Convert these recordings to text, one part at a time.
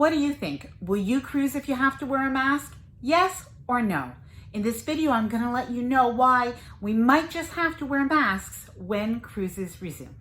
What do you think? Will you cruise if you have to wear a mask? Yes or no? In this video, I'm going to let you know why we might just have to wear masks when cruises resume.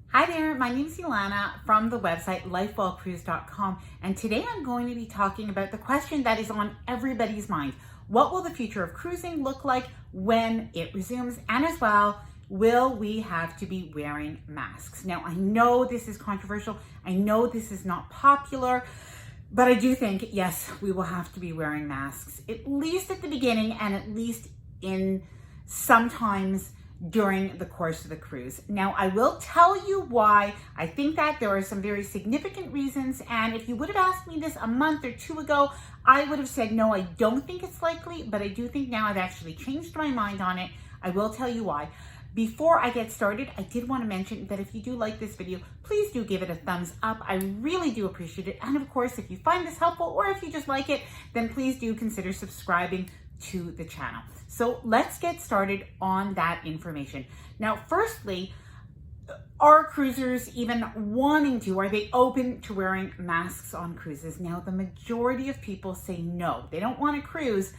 Hi there, my name is Ilana from the website lifewellcruise.com, and today I'm going to be talking about the question that is on everybody's mind. What will the future of cruising look like when it resumes? And as well, will we have to be wearing masks? Now, I know this is controversial. I know this is not popular, but I do think, yes, we will have to be wearing masks, at least at the beginning and at least in sometimes during the course of the cruise. Now, I will tell you why I think that there are some very significant reasons. And if you would have asked me this a month or two ago, I would have said, no, I don't think it's likely, but I do think now I've actually changed my mind on it. I will tell you why. Before I get started, I did want to mention that if you do like this video, please do give it a thumbs up. I really do appreciate it. And of course, if you find this helpful or if you just like it, then please do consider subscribing to the channel. So let's get started on that information. Now, firstly, are cruisers even wanting to, are they open to wearing masks on cruises? Now, the majority of people say no, they don't want to cruise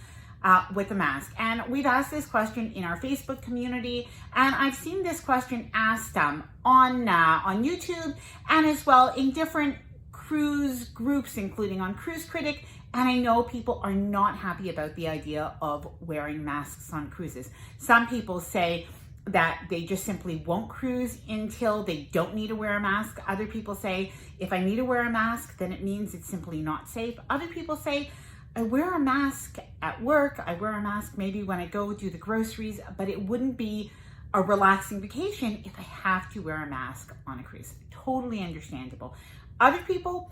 with a mask. And we've asked this question in our Facebook community, and I've seen this question asked on YouTube and as well in different cruise groups, including on Cruise Critic. And I know people are not happy about the idea of wearing masks on cruises. Some people say that they just simply won't cruise until they don't need to wear a mask. Other people say, if I need to wear a mask, then it means it's simply not safe. Other people say, I wear a mask at work, I wear a mask maybe when I go do the groceries, but it wouldn't be a relaxing vacation if I have to wear a mask on a cruise. Totally understandable. Other people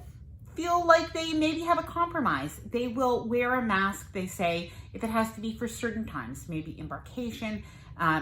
feel like they maybe have a compromise. They will wear a mask, they say, if it has to be for certain times, maybe embarkation,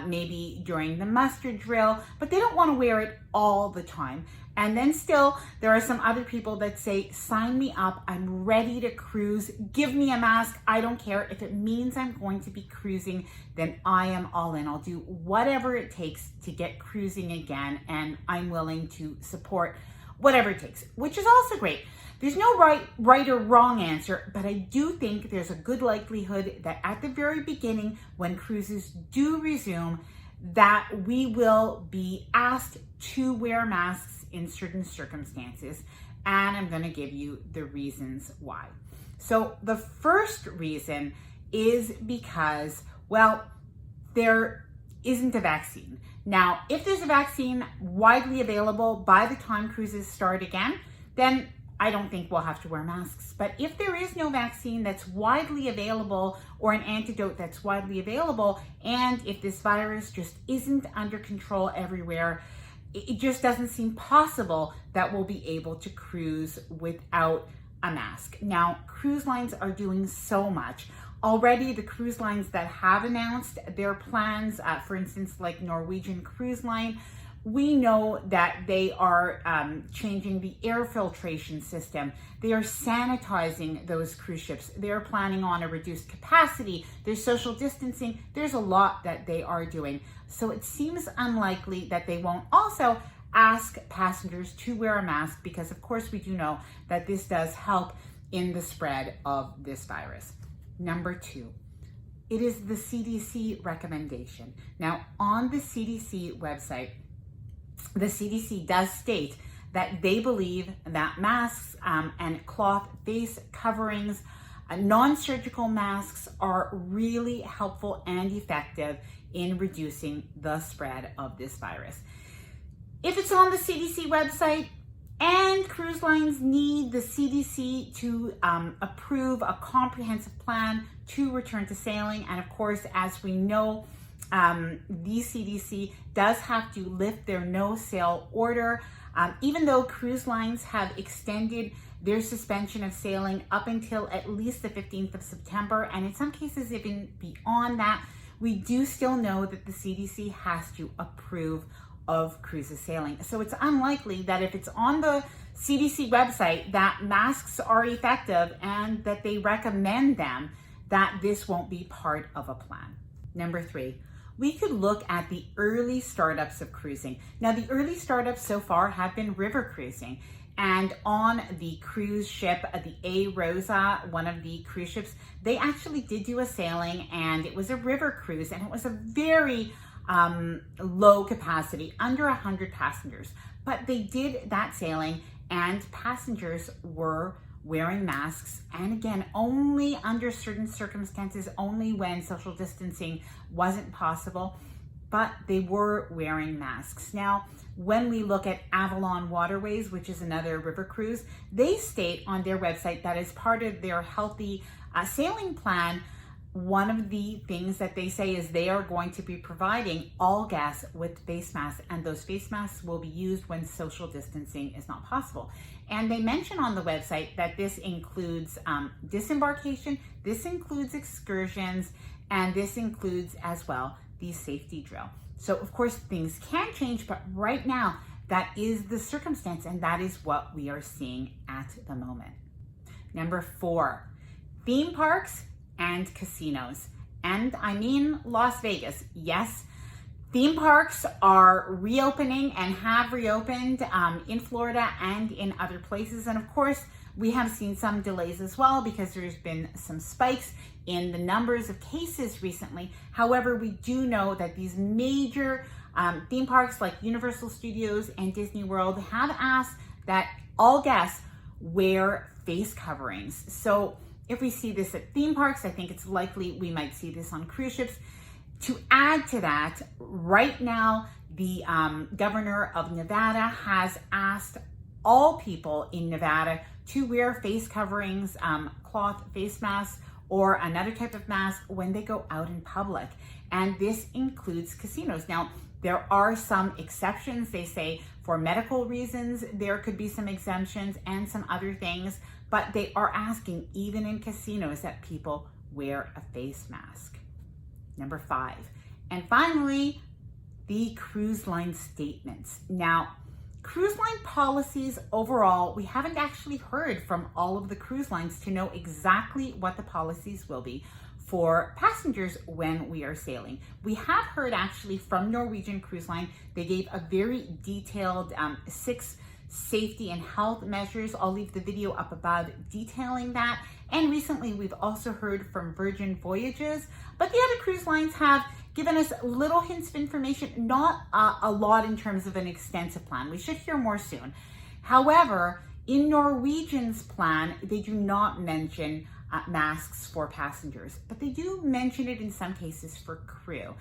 maybe during the muster drill, but they don't want to wear it all the time. And then still, there are some other people that say, sign me up, I'm ready to cruise, give me a mask, I don't care. If it means I'm going to be cruising, then I am all in. I'll do whatever it takes to get cruising again, and I'm willing to support whatever it takes, which is also great. There's no right or wrong answer, but I do think there's a good likelihood that at the very beginning, when cruises do resume, that we will be asked to wear masks in certain circumstances. And I'm going to give you the reasons why. So the first reason is because, well, there isn't a vaccine. Now, if there's a vaccine widely available by the time cruises start again, then I don't think we'll have to wear masks. But if there is no vaccine that's widely available or an antidote that's widely available, and if this virus just isn't under control everywhere, it just doesn't seem possible that we'll be able to cruise without a mask. Now, cruise lines are doing so much. Already, the cruise lines that have announced their plans, for instance, like Norwegian Cruise Line, we know that they are changing the air filtration system. They are sanitizing those cruise ships. They're planning on a reduced capacity. There's social distancing. There's a lot that they are doing. So it seems unlikely that they won't also ask passengers to wear a mask because, of course, we do know that this does help in the spread of this virus. Number two, it is the CDC recommendation. Now, on the CDC website, the CDC does state that they believe that masks and cloth face coverings, non-surgical masks are really helpful and effective in reducing the spread of this virus. If it's on the CDC website and cruise lines need the CDC to approve a comprehensive plan to return to sailing, and of course, as we know, the CDC does have to lift their no sail order, even though cruise lines have extended their suspension of sailing up until at least the 15th of September, and in some cases even beyond that. We do still know that the CDC has to approve of cruises sailing. So it's unlikely that if it's on the CDC website that masks are effective and that they recommend them, that this won't be part of a plan. Number three, we could look at the early startups of cruising. Now, the early startups so far have been river cruising. And on the cruise ship, the A Rosa, one of the cruise ships, they actually did do a sailing, and it was a river cruise, and it was a very low capacity, under 100 passengers. But they did that sailing, and passengers were wearing masks, and again, only under certain circumstances, only when social distancing wasn't possible, but they were wearing masks. Now, when we look at Avalon Waterways, which is another river cruise, they state on their website that as part of their healthy sailing plan, one of the things that they say is they are going to be providing all guests with face masks, and those face masks will be used when social distancing is not possible. And they mention on the website that this includes disembarkation, this includes excursions, and this includes as well the safety drill. So of course things can change, but right now that is the circumstance, and that is what we are seeing at the moment. Number 4, theme parks and casinos. And I mean Las Vegas. Yes, theme parks are reopening and have reopened in Florida and in other places. And of course, we have seen some delays as well because there's been some spikes in the numbers of cases recently. However, we do know that these major theme parks like Universal Studios and Disney World have asked that all guests wear face coverings. So if we see this at theme parks, I think it's likely we might see this on cruise ships. To add to that, right now, the governor of Nevada has asked all people in Nevada to wear face coverings, cloth face masks, or another type of mask when they go out in public. And this includes casinos. Now, there are some exceptions. They say for medical reasons, there could be some exemptions and some other things, but they are asking, even in casinos, that people wear a face mask. Number 5. And finally, the cruise line statements. Now, cruise line policies overall, we haven't actually heard from all of the cruise lines to know exactly what the policies will be for passengers when we are sailing. We have heard actually from Norwegian Cruise Line, they gave a very detailed 6 safety and health measures. I'll leave the video up above detailing that. And recently we've also heard from Virgin Voyages, but the other cruise lines have given us little hints of information, not a lot in terms of an extensive plan. We should hear more soon. However, in Norwegian's plan, they do not mention masks for passengers, but they do mention it in some cases for crew.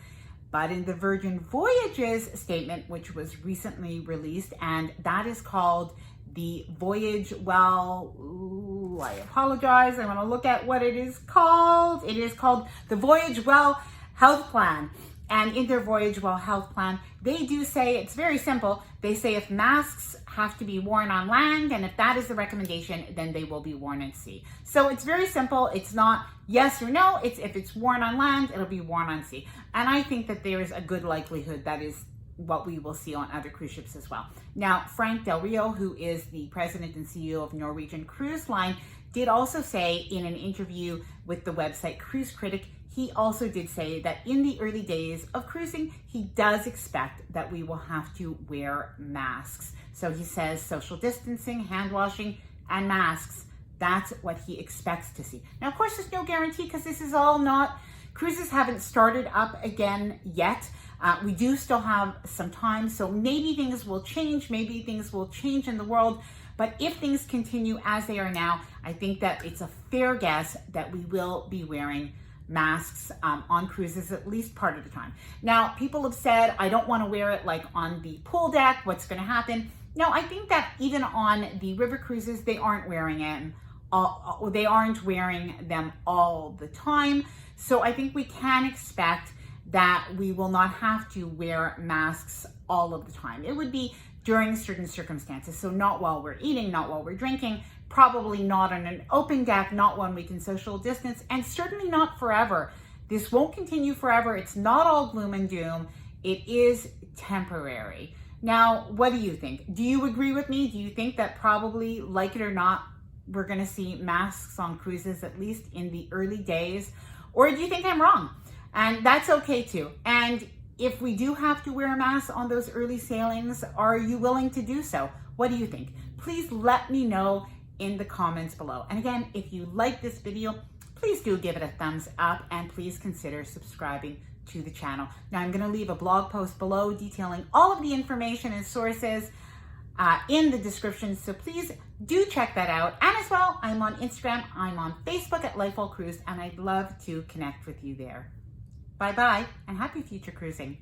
But in the Virgin Voyages statement, which was recently released, and that is called the Voyage Well, I apologize, I want to look at what it is called. It is called the Voyage Well Health Plan. And in their Voyage Well Health Plan, they do say, it's very simple, they say if masks have to be worn on land, and if that is the recommendation, then they will be worn at sea. So it's very simple. It's not yes or no. It's if it's worn on land, it'll be worn on sea. And I think that there is a good likelihood that is what we will see on other cruise ships as well. Now, Frank Del Rio, who is the president and CEO of Norwegian Cruise Line, did also say in an interview with the website Cruise Critic, he also did say that in the early days of cruising, he does expect that we will have to wear masks. So he says social distancing, hand washing, and masks. That's what he expects to see. Now, of course, there's no guarantee because this is all not, cruises haven't started up again yet. We do still have some time, so maybe things will change. Maybe things will change in the world. But if things continue as they are now, I think that it's a fair guess that we will be wearing masks on cruises at least part of the time. Now, people have said, I don't want to wear it like on the pool deck. What's going to happen? No, I think that even on the river cruises, they aren't wearing it. They aren't wearing them all the time. So I think we can expect that we will not have to wear masks all of the time. It would be during certain circumstances. So not while we're eating, not while we're drinking, probably not on an open deck, not when we can social distance, and certainly not forever. This won't continue forever. It's not all gloom and doom. It is temporary. Now, what do you think? Do you agree with me? Do you think that probably, like it or not, we're going to see masks on cruises, at least in the early days? Or do you think I'm wrong? And that's okay too. And if we do have to wear a mask on those early sailings, are you willing to do so? What do you think? Please let me know in the comments below. And again, if you like this video, please do give it a thumbs up and please consider subscribing to the channel. Now I'm going to leave a blog post below detailing all of the information and sources in the description. So please do check that out. And as well, I'm on Instagram, I'm on Facebook at Life While Cruised, and I'd love to connect with you there. Bye-bye and happy future cruising.